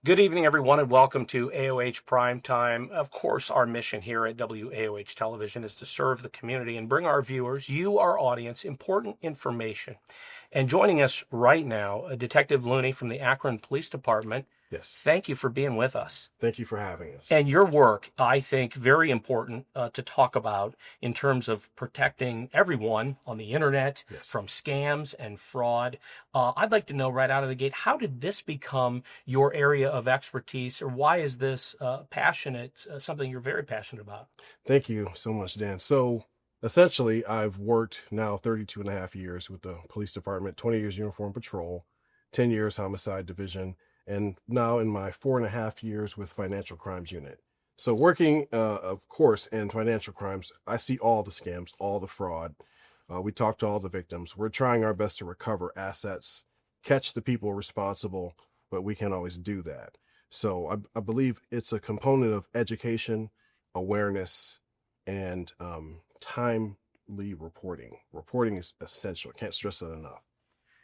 Good evening, everyone, and welcome to AOH Primetime. Of course, our mission here at WAOH Television is to serve the community and bring our viewers, you, our audience, important information. And joining us right now, Detective Looney from the Akron Police Department. Yes. Thank you for being with us. Thank you for having us. And your work, I think, very important to talk about in terms of protecting everyone on the internet from scams and fraud. I'd like to know right out of the gate, how did this become your area of expertise, or why is this something you're very passionate about? Thank you so much, Dan. So essentially, I've worked now 32 and a half years with the police department, 20 years uniform patrol, 10 years homicide division, and now in my 4.5 years with financial crimes unit. So working, of course, in financial crimes, I see all the scams, all the fraud. We talk to all the victims. We're trying our best to recover assets, catch the people responsible, but we can't always do that. So I believe it's a component of education, awareness, and timely reporting. Reporting is essential. I can't stress it enough.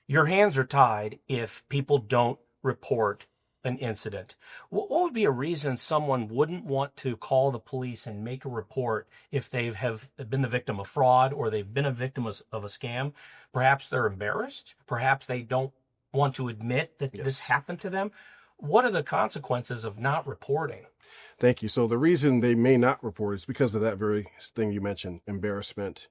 Your hands are tied if people don't report an incident. What would be a reason someone wouldn't want to call the police and make a report if they have been the victim of fraud or they've been a victim of a scam? Perhaps they're embarrassed. Perhaps they don't want to admit that this happened to them. What are the consequences of not reporting? Thank you. So the reason they may not report is because of that very thing you mentioned, embarrassment.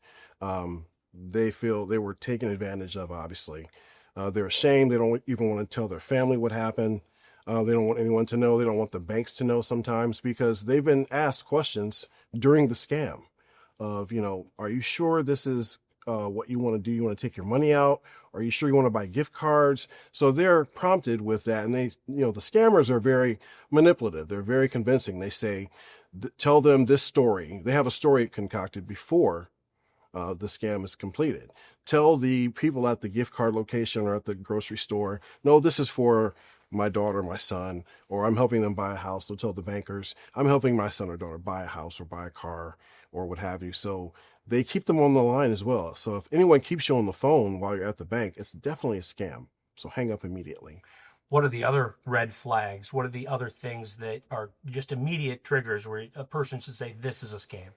They feel they were taken advantage of, obviously. They're ashamed. They don't even want to tell their family what happened. They don't want anyone to know. They don't want the banks to know sometimes because they've been asked questions during the scam of, are you sure this is what you want to do? You want to take your money out? Are you sure you want to buy gift cards? So they're prompted with that. And the scammers are very manipulative. They're very convincing. They say, tell them this story. They have a story concocted before the scam is completed. Tell the people at the gift card location or at the grocery store, no, this is for my daughter, my son, or I'm helping them buy a house. They'll tell the bankers, I'm helping my son or daughter buy a house or buy a car or what have you. So they keep them on the line as well. So if anyone keeps you on the phone while you're at the bank, it's definitely a scam. So hang up immediately. What are the other red flags? What are the other things that are just immediate triggers where a person should say, this is a scam?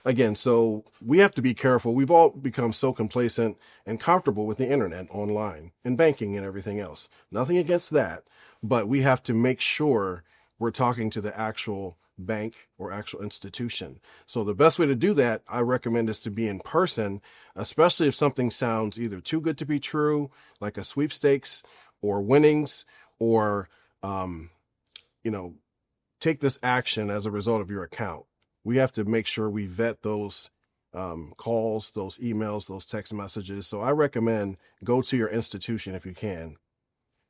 Again, so we have to be careful. We've all become so complacent and comfortable with the internet, online, and banking and everything else. Nothing against that, but we have to make sure we're talking to the actual bank or actual institution. So the best way to do that, I recommend, is to be in person, especially if something sounds either too good to be true, like a sweepstakes or winnings, or, take this action as a result of your account. We have to make sure we vet those calls, those emails, those text messages. So I recommend go to your institution if you can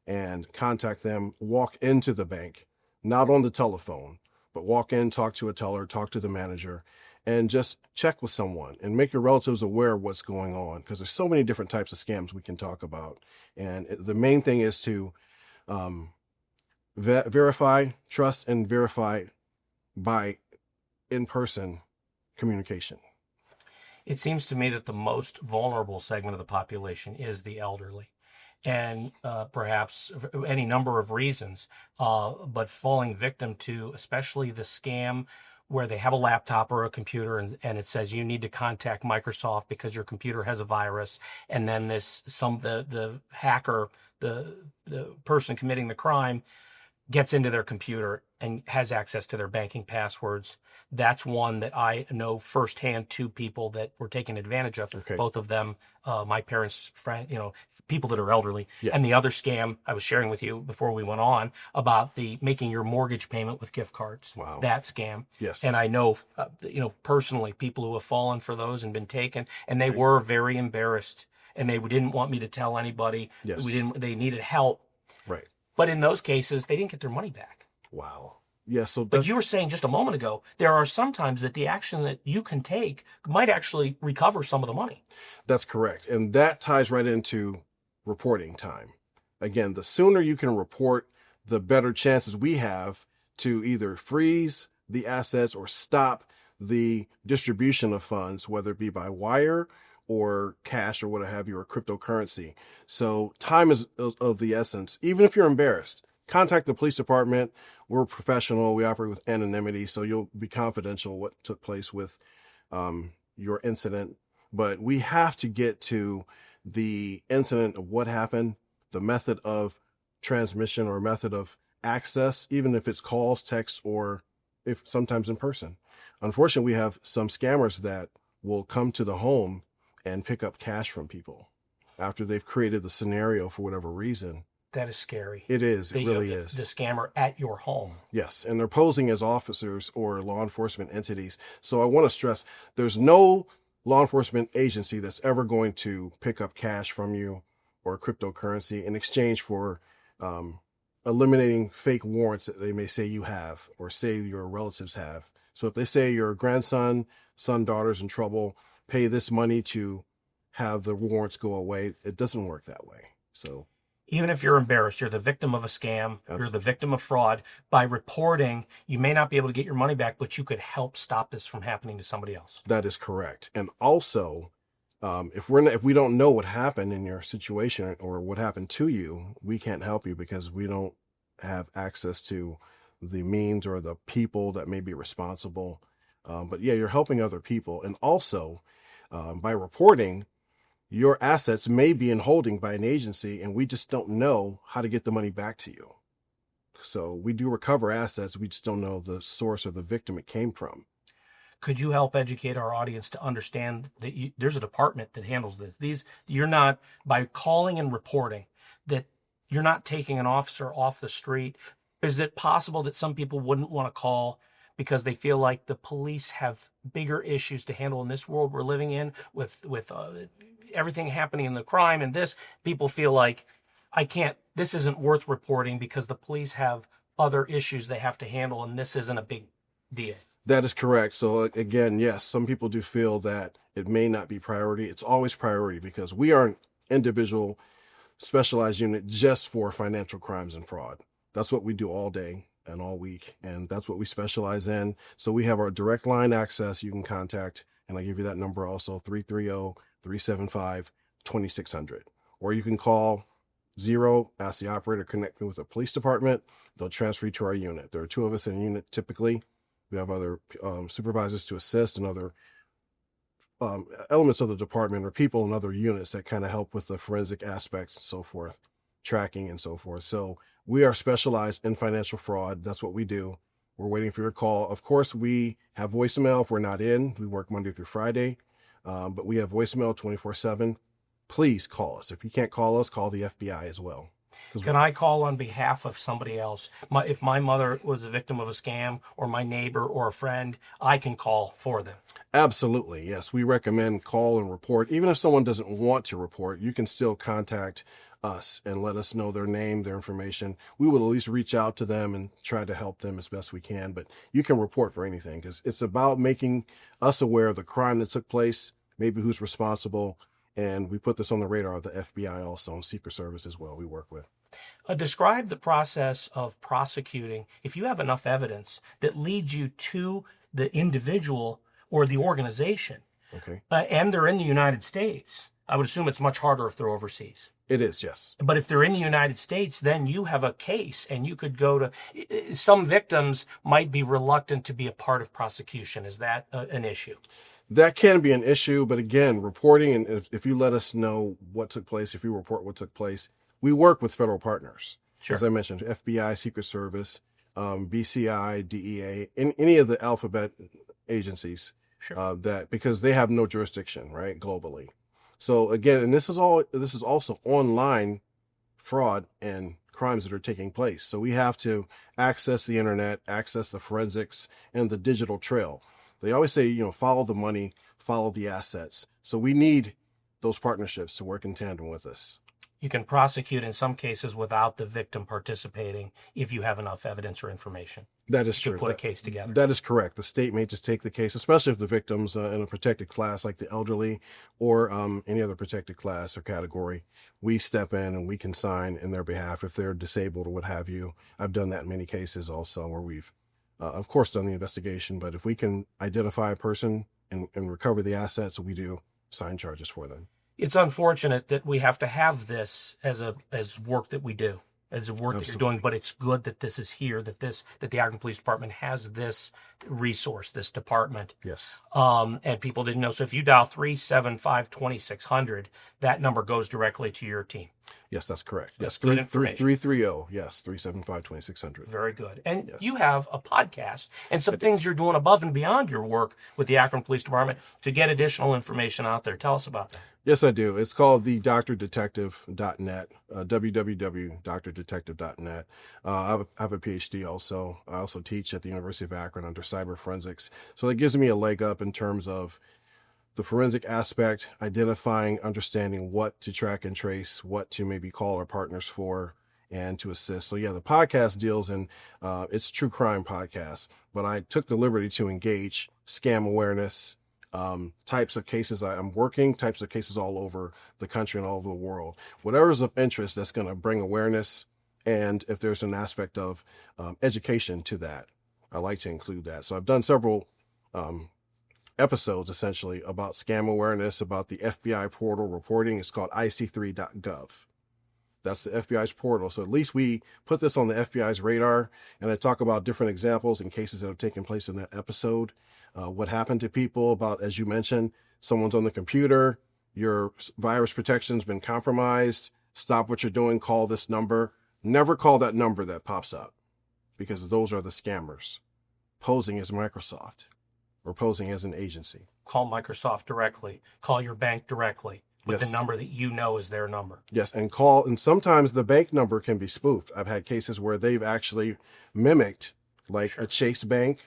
and contact them, walk into the bank, not on the telephone, but walk in, talk to a teller, talk to the manager, and just check with someone and make your relatives aware of what's going on, because there's so many different types of scams we can talk about. And the main thing is to verify, trust, and verify by in-person communication. It seems to me that the most vulnerable segment of the population is the elderly, and perhaps for any number of reasons, but falling victim to especially the scam where they have a laptop or a computer and it says you need to contact Microsoft because your computer has a virus, and then the hacker, the person committing the crime, gets into their computer and has access to their banking passwords. That's one that I know firsthand, two people that were taken advantage of. Okay. Both of them, my parents' friend, people that are elderly. Yeah. And the other scam I was sharing with you before we went on about the making your mortgage payment with gift cards. Wow. That scam. Yes. And I know, personally, people who have fallen for those and been taken, and they were very embarrassed, and they didn't want me to tell anybody. Yes. They needed help. Right. But in those cases, they didn't get their money back. Wow. Yeah, but you were saying just a moment ago, there are some times that the action that you can take might actually recover some of the money. That's correct. And that ties right into reporting time. Again, the sooner you can report, the better chances we have to either freeze the assets or stop the distribution of funds, whether it be by wire or cash or what have you, or cryptocurrency. So time is of the essence. Even if you're embarrassed, contact the police department. We're professional. We operate with anonymity, so you'll be confidential what took place with your incident. But we have to get to the incident of what happened, the method of transmission or method of access, even if it's calls, text, or if sometimes in person. Unfortunately, we have some scammers that will come to the home and pick up cash from people after they've created the scenario for whatever reason. That is scary. It is. It really is. The scammer at your home. Yes. And they're posing as officers or law enforcement entities. So I want to stress there's no law enforcement agency that's ever going to pick up cash from you or cryptocurrency in exchange for eliminating fake warrants that they may say you have or say your relatives have. So if they say your grandson, son, daughter's in trouble, pay this money to have the warrants go away, it doesn't work that way. So even if you're embarrassed, you're the victim of a scam, Absolutely. You're the victim of fraud. By reporting, you may not be able to get your money back, but you could help stop this from happening to somebody else. That is correct. And also, if we don't know what happened in your situation or what happened to you, we can't help you because we don't have access to the means or the people that may be responsible. But yeah, you're helping other people. And also, by reporting, your assets may be in holding by an agency and we just don't know how to get the money back to you. So we do recover assets. We just don't know the source or the victim it came from. Could you help educate our audience to understand that there's a department that handles this? You're not, by calling and reporting, that you're not taking an officer off the street. Is it possible that some people wouldn't want to call because they feel like the police have bigger issues to handle in this world we're living in with everything happening in the crime and this? People feel like, this isn't worth reporting because the police have other issues they have to handle and this isn't a big deal. That is correct. So again, yes, some people do feel that it may not be priority. It's always priority because we are an individual specialized unit just for financial crimes and fraud. That's what we do all day and all week. And that's what we specialize in. So we have our direct line access you can contact. And I give you that number also, 330-375-2600. Or you can call 0, ask the operator to connect me with the police department. They'll transfer you to our unit. There are 2 of us in a unit typically. We have other supervisors to assist and other elements of the department or people in other units that kind of help with the forensic aspects and so forth, tracking and so forth. So we are specialized in financial fraud. That's what we do. We're waiting for your call. Of course, we have voicemail if we're not in. We work Monday through Friday, but we have voicemail 24/7. Please call us. If you can't call us, call the FBI as well. Can I call on behalf of somebody else? If my mother was a victim of a scam or my neighbor or a friend, I can call for them. Absolutely. Yes. We recommend call and report. Even if someone doesn't want to report, you can still contact us and let us know their name, their information. We will at least reach out to them and try to help them as best we can. But you can report for anything because it's about making us aware of the crime that took place, maybe who's responsible. And we put this on the radar of the FBI also and Secret Service as well we work with. Describe the process of prosecuting if you have enough evidence that leads you to the individual or the organization. Okay. And they're in the United States. I would assume it's much harder if they're overseas. It is, yes. But if they're in the United States, then you have a case and you could go to, some victims might be reluctant to be a part of prosecution. Is that an issue? That can be an issue, but again, reporting, and if you let us know what took place, if you report what took place, we work with federal partners. Sure. As I mentioned, FBI, Secret Service, BCI, DEA, any of the alphabet agencies. Sure. That because they have no jurisdiction, right, globally. So again, and this is also online fraud and crimes that are taking place. So we have to access the internet, access the forensics and the digital trail. They always say, follow the money, follow the assets. So we need those partnerships to work in tandem with us. You can prosecute in some cases without the victim participating if you have enough evidence or information. That is true. To put a case together. That is correct. The state may just take the case, especially if the victim's in a protected class like the elderly or any other protected class or category. We step in and we can sign in their behalf if they're disabled or what have you. I've done that in many cases also where we've, of course, done the investigation. But if we can identify a person and recover the assets, we do sign charges for them. It's unfortunate that we have to have this as work that we do. It's the work that you're doing, but it's good that this is here, that the Akron Police Department has this resource, this department. Yes. And people didn't know. So if you dial 375-2600, that number goes directly to your team. Yes, that's correct. That's Yes, good information. 330. Yes, 375-2600. Very good. And Yes. you have a podcast and some things you're doing above and beyond your work with the Akron Police Department to get additional information out there. Tell us about that. Yes, I do. It's called the DrDetective.net, www.drdetective.net. I have a PhD also. I also teach at the University of Akron under cyber forensics. So that gives me a leg up in terms of the forensic aspect, identifying, understanding what to track and trace, what to maybe call our partners for, and to assist. So yeah, the podcast deals in, it's true crime podcast, but I took the liberty to engage scam awareness, types of cases I'm working, types of cases all over the country and all over the world. Whatever is of interest that's going to bring awareness, and if there's an aspect of education to that, I like to include that. So I've done several episodes essentially about scam awareness, about the FBI portal reporting. It's called ic3.gov. That's the FBI's portal. So at least we put this on the FBI's radar, and I talk about different examples and cases that have taken place in that episode. What happened to people about, as you mentioned, someone's on the computer, your virus protection's been compromised, stop what you're doing, call this number. Never call that number that pops up, because those are the scammers posing as Microsoft or posing as an agency. Call Microsoft directly. Call your bank directly with Yes. the number that you know is their number. Yes, and sometimes the bank number can be spoofed. I've had cases where they've actually mimicked like a Chase Bank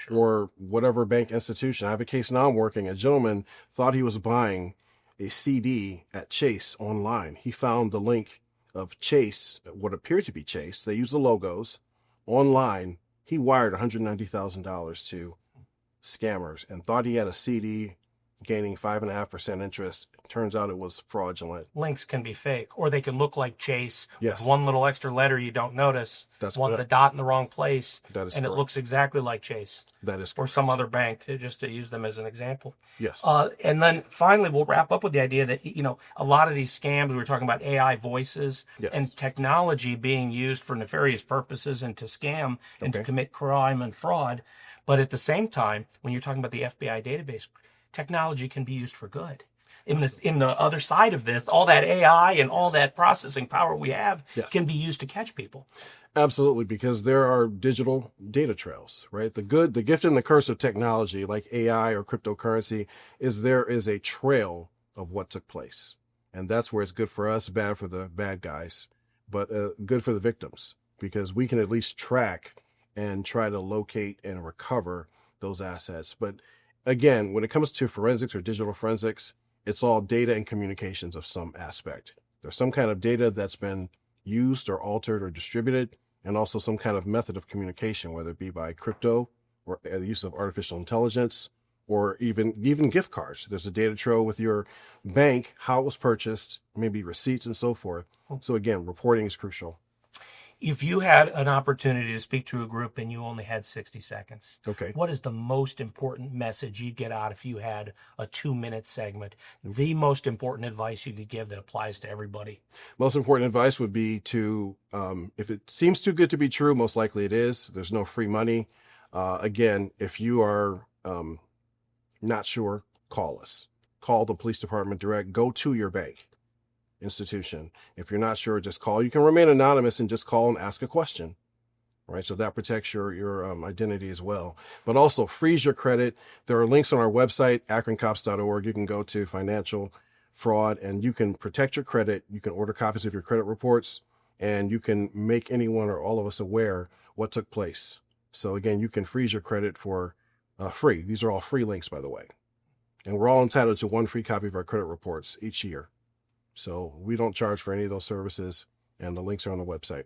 or whatever bank institution. I have a case now I'm working. A gentleman thought he was buying a CD at Chase online. He found the link of Chase, what appeared to be Chase. They use the logos online. He wired $190,000 to scammers and thought he had a CD gaining 5.5% interest. Turns out it was fraudulent. Links can be fake, or they can look like Chase. Yes. With one little extra letter you don't notice. That's one correct. the dot in the wrong place. That is and correct. it looks exactly like Chase That is or correct. some other bank, just to use them as an example. Yes. And then finally, we'll wrap up with the idea that, a lot of these scams, we were talking about AI voices Yes. and technology being used for nefarious purposes and to scam and to Okay. commit crime and fraud. But at the same time, when you're talking about the FBI database, technology can be used for good. In the other side of this, all that AI and all that processing power we have Yes. can be used to catch people. Absolutely, because there are digital data trails, right? The gift and the curse of technology, like AI or cryptocurrency, is there is a trail of what took place. And that's where it's good for us, bad for the bad guys, but good for the victims, because we can at least track and try to locate and recover those assets. But again, when it comes to forensics or digital forensics, it's all data and communications of some aspect. There's some kind of data that's been used or altered or distributed, and also some kind of method of communication, whether it be by crypto or the use of artificial intelligence, or even gift cards. There's a data trail with your bank, how it was purchased, maybe receipts and so forth. So again, reporting is crucial. If you had an opportunity to speak to a group and you only had 60 seconds, Okay. what is the most important message you'd get out if you had a 2-minute segment? The most important advice you could give that applies to everybody? Most important advice would be to, if it seems too good to be true, most likely it is. There's no free money. Again, if you are not sure, call us. Call the police department direct. Go to your bank institution. If you're not sure, just call. You can remain anonymous and just call and ask a question, right? So that protects your identity as well. But also freeze your credit. There are links on our website, akroncops.org. You can go to financial fraud and you can protect your credit. You can order copies of your credit reports, and you can make anyone or all of us aware what took place. So again, you can freeze your credit for free. These are all free links, by the way. And we're all entitled to one free copy of our credit reports each year. So we don't charge for any of those services, and the links are on the website.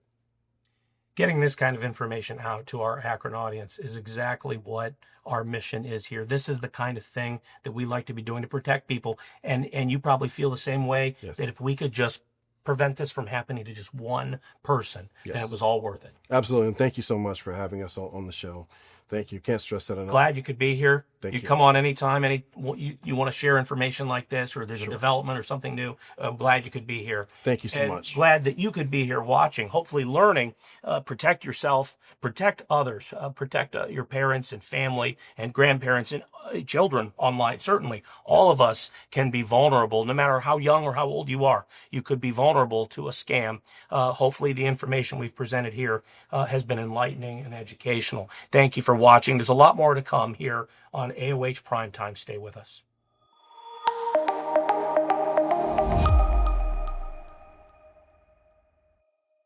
Getting this kind of information out to our Akron audience is exactly what our mission is here. This is the kind of thing that we like to be doing to protect people. And you probably feel the same way, Yes. that if we could just prevent this from happening to just one person, Yes. then it was all worth it. Absolutely. And thank you so much for having us on the show. Thank you. Can't stress that enough. Glad you could be here. Thank You you. come on anytime, you want to share information like this, or there's a development or something new. I'm glad you could be here. Thank you so And much. glad that you could be here watching, hopefully learning. Protect yourself, protect others, protect your parents and family and grandparents and children online. Certainly, all of us can be vulnerable, no matter how young or how old you are. You could be vulnerable to a scam. Hopefully, the information we've presented here has been enlightening and educational. Thank you for watching. There's a lot more to come here on AOH Primetime. Stay with us.